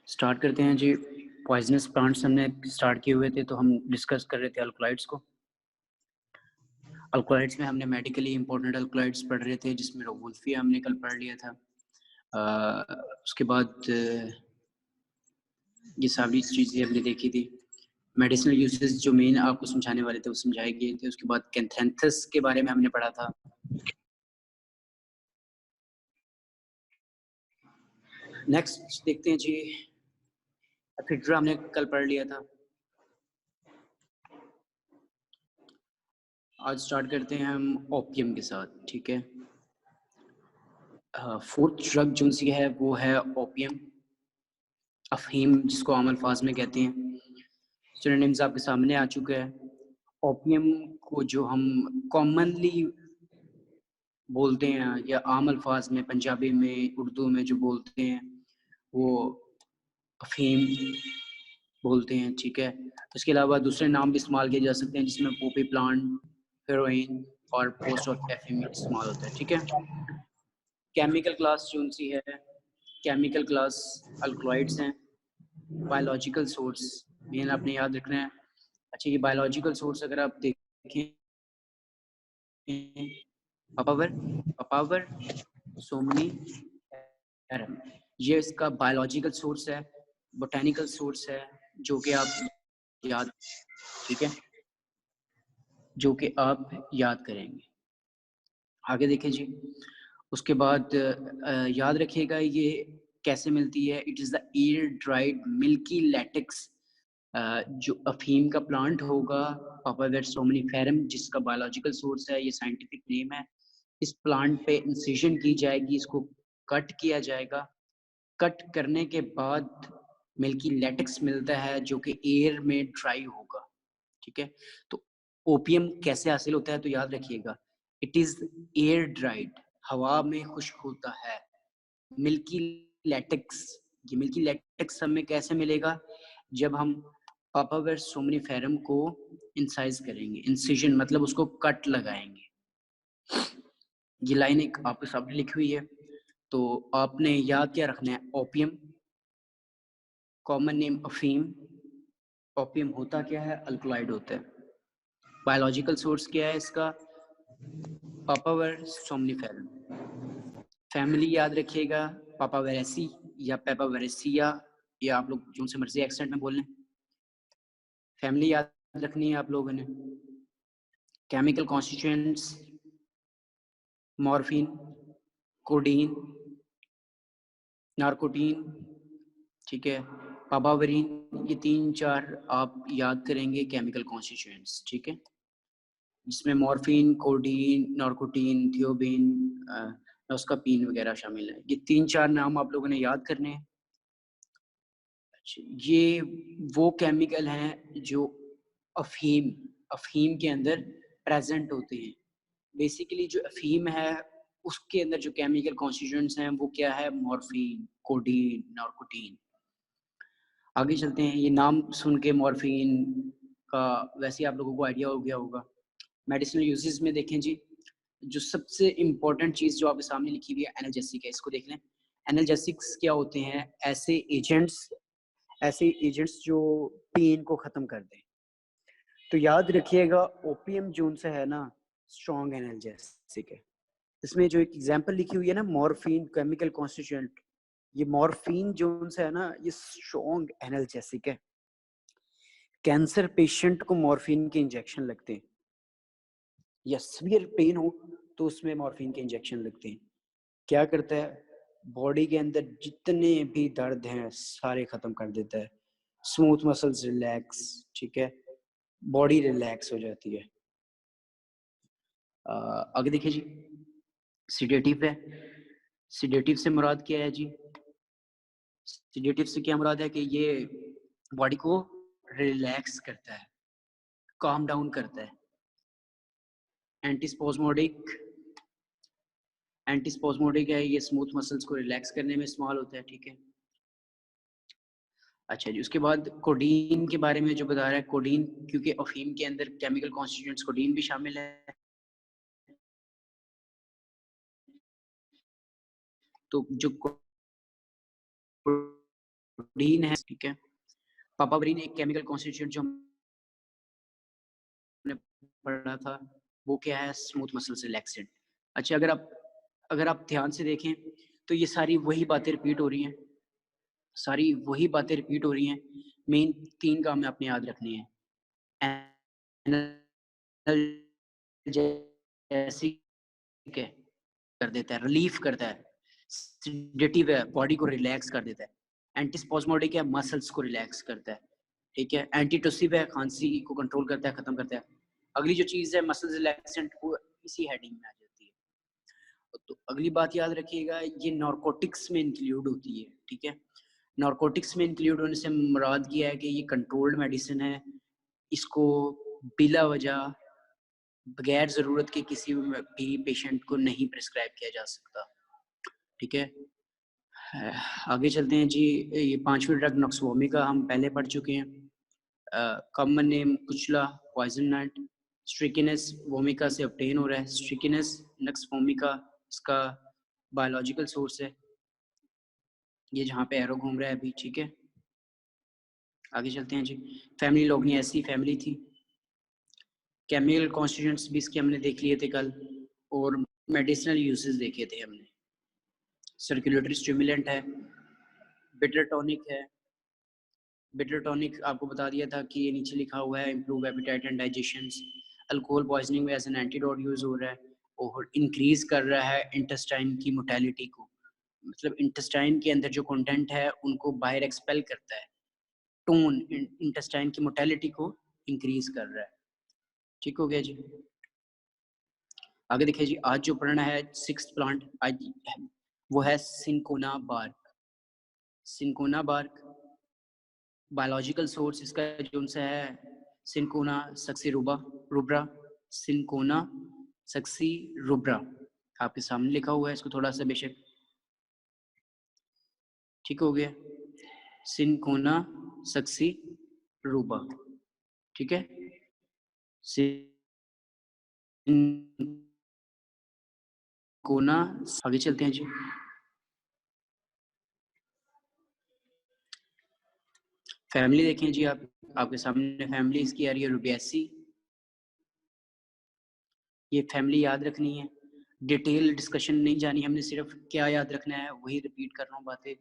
Start करते हैं जी। Poisonous plants हमने स्टार्ट किए हुए थे, तो हम डिस्कस कर रहे थे अल्कलॉइड्स को। अल्कलॉइड्स में हमने मेडिकली इंपॉर्टेंट अल्कलॉइड्स पढ़ रहे थे, जिसमें वुल्फिया हमने कल पढ़ लिया था। उसके बाद ये सारी चीज़ें हमने देखी थी। मेडिसिनल यूजेस जो मेन आपको समझाने वाले थे वो समझाए गए थे। उसके बाद कैंथेंथस के बारे में हमने पढ़ा था। नेक्स्ट देखते हैं जी, एफिड्रा हमने कल पढ़ लिया था। आज स्टार्ट करते हैं हम ओपियम के साथ, ठीक है। फोर्थ ड्रग जो सी है वो है ओपियम, अफीम, जिसको आम अल्फाज में कहते हैं। सिनोनिम्स आपके सामने आ चुका है। ओपियम को जो हम कॉमनली बोलते हैं या आम अल्फाज में पंजाबी में उर्दू में जो बोलते हैं वो अफीम बोलते हैं, ठीक है। इसके अलावा दूसरे नाम भी इस्तेमाल किए जा सकते हैं, जिसमें पोपी प्लांट, हेरोइन और पोस्ट ऑफ एफीम इस्तेमाल होता है, ठीक है। केमिकल क्लास जो सी है, केमिकल क्लास अल्कलॉइड्स हैं। बायोलॉजिकल सोर्स मेन आपने याद रखना है। अच्छा, ये बायोलॉजिकल सोर्स अगर आप देखें, पापावर सोमनीफेरम, ये इसका बायोलॉजिकल सोर्स है, बोटेनिकल सोर्स है, जो कि आप याद, ठीक है, जो कि आप याद करेंगे। आगे देखें जी। उसके बाद याद रखिएगा ये कैसे मिलती है। It is the air dried milky latex, जो अफीम का प्लांट होगा, पापावर सोमनीफेरम, जिसका बायोलॉजिकल सोर्स है, ये साइंटिफिक नेम है। इस प्लांट पे इंसिजन की जाएगी, इसको कट किया जाएगा। कट करने के बाद मिल्की लैटेक्स मिलता है, जो कि एयर में ड्राई होगा, ठीक है। तो ओपियम कैसे हासिल होता है, तो याद रखिएगा, इट इज़ एयर ड्राइड, हवा में खुश्क होता है। मिल्की लैटेक्स, ये मिल्की लैटेक्स हमें कैसे मिलेगा, जब हम पापावर सोमनीफेरम को इंसाइज करेंगे। इंसिजन मतलब उसको कट लगाएंगे। ये लाइन एक आपके सामने लिखी हुई है, तो आपने याद क्या रखना है। ओपियम, कॉमन नेम अफीम। ओपियम होता क्या है, अल्कलॉइड होता है। बायोलॉजिकल सोर्स क्या है इसका, पापावर सोमनीफेरम। फैमिली याद रखिएगा, पापावेरेसी या पेपावेरेसिया, या आप लोग जो से मर्जी एक्सेंट में बोल लें। फैमिली याद रखनी है आप लोगों ने। केमिकल कॉन्स्टिट्यूएंट्स, मॉर्फिन, कोडीन, नार्कोटीन, ठीक है, पापावरीन, ये 3-4 आप याद करेंगे केमिकल कॉन्स्टिट्यूएंट्स, ठीक है, जिसमें मॉर्फिन, कोडीन, नार्कोटीन, थियोबिन, नोस्कापीन वगैरह शामिल है। ये 3-4 नाम आप लोगों ने याद करने हैं। अच्छा, ये वो केमिकल हैं जो अफीम अफीम के अंदर प्रेजेंट होते हैं। बेसिकली जो अफीम है उसके अंदर जो केमिकल कॉन्स्टिट्यूएंट्स हैं वो क्या है, मॉर्फिन, कोडीन, नार्कोटीन। आगे चलते हैं। ये नाम सुन के मॉर्फिन का वैसे ही आप लोगों को आइडिया हो गया होगा। मेडिसिनल यूजेस में देखें जी, जो सबसे इम्पोर्टेंट चीज़ जो आपके सामने लिखी हुई है एनाल्जेसिक है, इसको देख लें। एनाल्जेसिक्स क्या होते हैं, ऐसे एजेंट्स जो पेन को ख़त्म कर दें। तो याद रखिएगा, ओपियम जून से है ना, स्ट्रॉन्ग एनाल्जेसिक है। इसमें जो एक एग्जांपल लिखी हुई है ना, मॉर्फिन केमिकल कॉन्स्टिट्यूएंट, ये मॉर्फिन जून से है ना, ये स्ट्रॉन्ग एनाल्जेसिक है। कैंसर पेशेंट को मॉर्फिन के इंजेक्शन लगते हैं, या सीवियर पेन हो तो उसमें मॉर्फिन के इंजेक्शन लगते हैं। क्या करता है, बॉडी के अंदर जितने भी दर्द हैं सारे खत्म कर देता है। स्मूथ मसल्स रिलैक्स, ठीक है, बॉडी रिलैक्स हो जाती है। आगे देखिए जी, सिडेटिव है। सिडेटिव से मुराद क्या है जी, सिडेटिव से क्या मुराद है कि ये बॉडी को रिलैक्स करता है, काम डाउन करता है। एंटीस्पोस्मोडिक है, ये स्मूथ मसल्स को रिलैक्स करने में इस्तेमाल होता है, ठीक है। अच्छा जी, उसके बाद कोडीन के बारे में जो बता रहा है, कोडीन क्योंकि अफीम के अंदर केमिकल कॉन्स्टिट्यूएंट्स कोडीन भी शामिल है, तो जो पापावरीन है, ठीक है। पापावरीन एक केमिकल कॉन्स्टिट्यूएंट जो हमने पढ़ा था, वो क्या है? Smooth muscles relaxant. अच्छा, अगर आप ध्यान से देखें तो ये सारी वही बातें रिपीट हो रही हैं, सारी वही बातें रिपीट हो रही हैं। मेन 3 काम आपने याद रखने हैं। एनाल्जेसिक है, कर देता है, रिलीफ करता है। सेडेटिव है, बॉडी को रिलैक्स कर देता है। एंटीस्पाज़मोडिक है, मसल्स को रिलैक्स करता है, ठीक है। एंटीटोसिव है, खांसी को कंट्रोल करता है, खत्म करता है। अगली जो चीज़ है मसल्स रिलैक्सेंट, वो इसी हेडिंग में आ जाती है। तो अगली बात याद रखिएगा, ये नारकोटिक्स में इंक्लूड होती है, ठीक है। नारकोटिक्स में इंक्लूड होने से मुराद ये है कि ये कंट्रोल्ड मेडिसिन है, इसको बिला वजह बगैर ज़रूरत के किसी भी पेशेंट को नहीं प्रिस्क्राइब किया जा सकता, ठीक है। आगे चलते हैं जी। ये 5वीं ड्रग नॉक्सवोमिका हम पहले पढ़ चुके हैं। कॉमन नेम कुचला, पॉइजन नट, स्ट्रिकिनस वोमिका से ऑब्टेन हो रहा है। स्ट्रिकिनस नॉक्सवोमिका इसका बायोलॉजिकल सोर्स है, ये जहाँ पे एरो घूम रहा है अभी, ठीक है। आगे चलते हैं जी। फैमिली लोगनी ऐसी फैमिली थी। केमिकल कॉन्स्टिट्यूएंट्स भी इसके हमने देख लिए थे कल, और मेडिसिनल यूजेस देखे थे हमने। सर्कुलेटरी स्टिमुलेंट है, बिटर टॉनिक है। बिटर टॉनिक आपको बता दिया था कि ये नीचे लिखा हुआ है, improve appetite and digestion. Alcohol poisoning में एज एन एंटीडोट यूज हो रहा है, और इंक्रीज कर रहा है इंटेस्टाइन की मोटेलिटी को, मतलब इंटेस्टाइन के अंदर जो कंटेंट है उनको बाहर एक्सपेल करता है। टोन इंटेस्टाइन की मोटेलिटी को इंक्रीज कर रहा है, ठीक हो गया जी। आगे देखिए जी, आज जो पढ़ना है 6th प्लांट आज वो है cinchona bark. Cinchona bark biological source इसका जो सा है cinchona succirubra. Cinchona succirubra आपके सामने लिखा हुआ है, इसको थोड़ा सा बेशक, ठीक हो गया। सिंकोना सक्सी रूबा, ठीक है। सिंकोना, आगे चलते हैं जी। फैमिली देखें जी, आप आपके सामने फैमिली इसकी आ रही है रुबियासी। ये फैमिली याद रखनी है, डिटेल डिस्कशन नहीं जानी, हमने सिर्फ क्या याद रखना है वही रिपीट कर रहा हूँ बातें।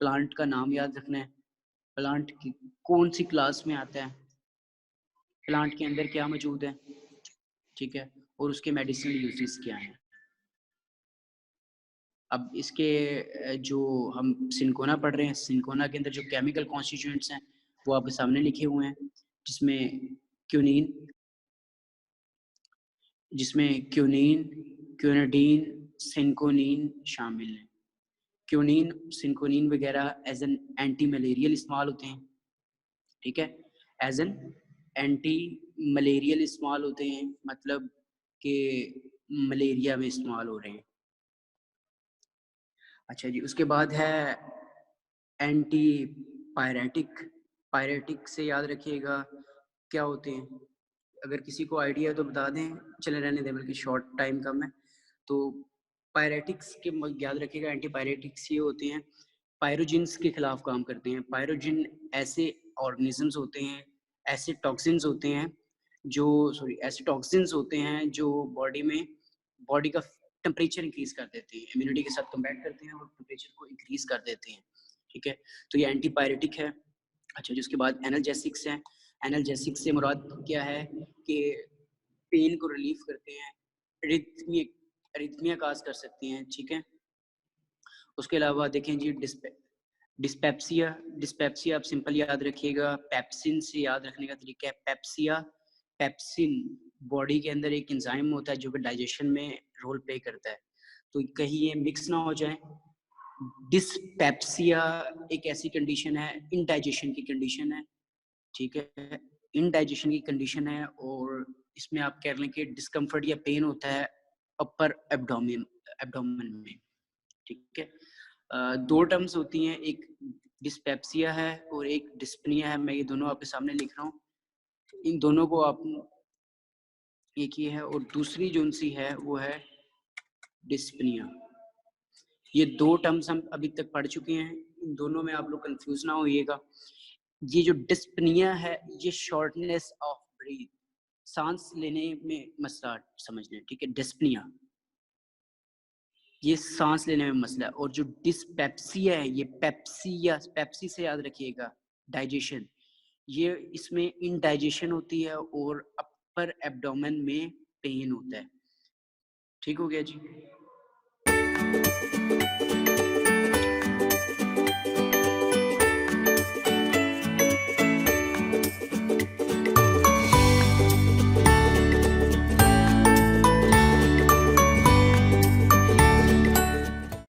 प्लांट का नाम याद रखना है, प्लांट की कौन सी क्लास में आता है, प्लांट के अंदर क्या मौजूद है, ठीक है, और उसके मेडिसिनल यूजेस क्या हैं। अब इसके जो हम सिंकोना पढ़ रहे हैं, सिंकोना के अंदर जो केमिकल कॉन्स्टिट्यूएंट्स हैं वो आपके सामने लिखे हुए हैं, जिसमें क्यूनीन, क्यूनाडीन, सिंकोनीन शामिल हैं। क्यूनीन, सिंकोनीन वगैरह एज एन एंटी मलेरियल इस्तेमाल होते हैं, ठीक है। एज एन एंटी मलेरियल इस्तेमाल होते हैं, मतलब कि मलेरिया में इस्तेमाल हो रहे हैं। अच्छा जी, उसके बाद है एंटी पायरेटिक। पायरेटिक से याद रखिएगा क्या होते हैं, अगर किसी को आइडिया है तो बता दें, चले रहने दें बल्कि शॉर्ट टाइम कम है। तो पायरेटिक्स के याद रखिएगा, एंटी पायरेटिक्स ये होते हैं पायरोजिन्स के खिलाफ काम करते हैं। पायरोजिन ऐसे ऑर्गेनिजम्स होते हैं, ऐसे टॉक्सिन्स होते हैं ऐसे टॉक्सिन्स होते हैं जो बॉडी का टेम्परेचर इंक्रीज कर देते हैं, इम्यूनिटी के साथ कम्बैट करते हैं और टेम्परेचर को इंक्रीज कर देते हैं, ठीक है। तो ये एंटी पायरेटिक है। अच्छा, जिसके बाद एनाल्जेसिक्स हैं। एनाल्जेसिक्स से मुराद क्या है कि पेन को रिलीफ करते हैं, एरिथमिया काज कर सकती हैं, ठीक है। उसके अलावा देखें जी डिस्पेप्सिया। डिस्पेप्सिया आप सिंपल याद रखिएगा, पेप्सिन से याद रखने का तरीका है पेप्सिया। पेप्सिन बॉडी के अंदर एक एंजाइम होता है जो कि डाइजेशन में रोल प्ले करता है, तो कहीं ये मिक्स ना हो जाए। डिस्पेप्सिया एक ऐसी कंडीशन है, इनडाइजेशन की कंडीशन है, ठीक है, इनडाइजेशन की कंडीशन है, और इसमें आप कह लें कि डिस्कम्फर्ट या पेन होता है अपर एब्डोमेन में, ठीक है। 2 टर्म्स होती हैं, एक डिस्पेप्सिया है और एक डिस्पनिया है। मैं ये दोनों आपके सामने लिख रहा हूँ, इन दोनों को आप एक ही है, और दूसरी जो सी है वो है डिस्पनिया। ये 2 टर्म्स हम अभी तक पढ़ चुके हैं, इन दोनों में आप लोग कंफ्यूज ना होइएगा। ये जो डिस्पनिया है ये शॉर्टनेस ऑफ ब्रीथ, सांस लेने में मसला समझ लें, ठीक है। डिस्पनिया ये सांस लेने में मसला है। और जो डिस्पेप्सिया है ये पेप्सिया, पेप्सी से याद रखिएगा डाइजेशन, ये इसमें इनडाइजेशन होती है और अपर एब्डोमेन में पेन होता है। ठीक हो गया जी।